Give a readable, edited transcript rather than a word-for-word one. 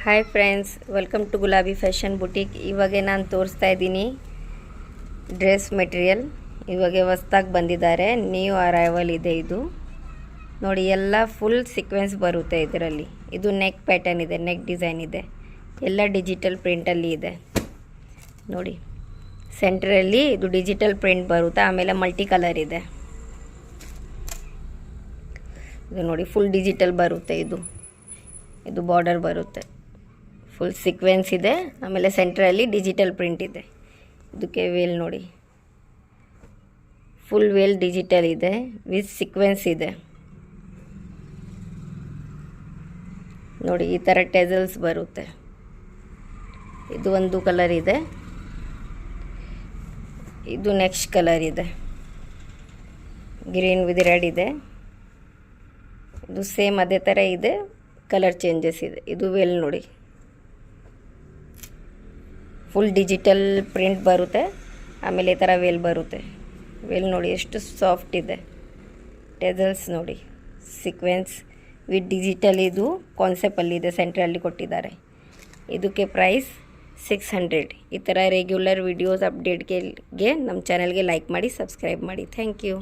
Hi friends, welcome to ಗುಲಾಬಿ fashion boutique. ಇವಾಗ ನಾನು ತೋರಿಸ್ತಾ ಇದ್ದೀನಿ ಡ್ರೆಸ್ ಮೆಟೀರಿಯಲ್. ಇವಾಗ ಹೊಸ್ದಾಗಿ ಬಂದಿದ್ದಾರೆ, ನ್ಯೂ ಅರೈವಲ್ ಇದೆ ಇದು. ನೋಡಿ, ಎಲ್ಲ ಫುಲ್ ಸೀಕ್ವೆನ್ಸ್ ಬರುತ್ತೆ ಇದರಲ್ಲಿ. ಇದು ನೆಕ್ ಪ್ಯಾಟರ್ನ್ ಇದೆ, ನೆಕ್ ಡಿಸೈನ್ ಇದೆ, ಎಲ್ಲ ಡಿಜಿಟಲ್ ಪ್ರಿಂಟಲ್ಲಿ ಇದೆ. ನೋಡಿ, ಸೆಂಟ್ರಲ್ಲಿ ಇದು ಡಿಜಿಟಲ್ ಪ್ರಿಂಟ್ ಬರುತ್ತೆ, ಆಮೇಲೆ ಮಲ್ಟಿ ಕಲರ್ ಇದೆ. ಇದು ನೋಡಿ, ಫುಲ್ ಡಿಜಿಟಲ್ ಬರುತ್ತೆ. ಇದು ಬಾರ್ಡರ್ ಬರುತ್ತೆ, ಫುಲ್ ಸೀಕ್ವೆನ್ಸ್ ಇದೆ, ಆಮೇಲೆ ಸೆಂಟ್ರಲ್ಲಿ ಡಿಜಿಟಲ್ ಪ್ರಿಂಟ್ ಇದೆ. ಇದಕ್ಕೆ ವೇಲ್ ನೋಡಿ, ಫುಲ್ ವೇಲ್ ಡಿಜಿಟಲ್ ಇದೆ ವಿತ್ ಸೀಕ್ವೆನ್ಸ್ ಇದೆ. ನೋಡಿ, ಈ ಥರ ಟೆಸಲ್ಸ್ ಬರುತ್ತೆ. ಇದು ಒಂದು ಕಲರ್ ಇದೆ, ಇದು ನೆಕ್ಸ್ಟ್ ಕಲರ್ ಇದೆ, ಗ್ರೀನ್ ವಿತ್ ರೆಡ್ ಇದೆ. ಇದು ಸೇಮ್ ಅದೇ ಥರ ಇದೆ, ಕಲರ್ ಚೇಂಜಸ್ ಇದೆ. ಇದು ವೇಲ್ ನೋಡಿ, ಫುಲ್ ಡಿಜಿಟಲ್ ಪ್ರಿಂಟ್ ಬರುತ್ತೆ, ಆಮೇಲೆ ಈ ಥರ ವೇಲ್ ಬರುತ್ತೆ. ವೇಲ್ ನೋಡಿ ಎಷ್ಟು ಸಾಫ್ಟ್ ಇದೆ. ಟೆಸಲ್ಸ್ ನೋಡಿ, ಸೀಕ್ವೆನ್ಸ್ ವಿತ್ ಡಿಜಿಟಲ್ ಇದು ಕಾನ್ಸೆಪ್ಟಲ್ಲಿದೆ, ಸೆಂಟ್ರಲ್ಲಿ ಕೊಟ್ಟಿದ್ದಾರೆ. ಇದಕ್ಕೆ ಪ್ರೈಸ್ 600. ಈ ಥರ ರೆಗ್ಯುಲರ್ ವಿಡಿಯೋಸ್ ಅಪ್ಡೇಟ್ಗೆ ನಮ್ಮ ಚಾನಲ್ಗೆ ಲೈಕ್ ಮಾಡಿ, ಸಬ್ಸ್ಕ್ರೈಬ್ ಮಾಡಿ. Thank you.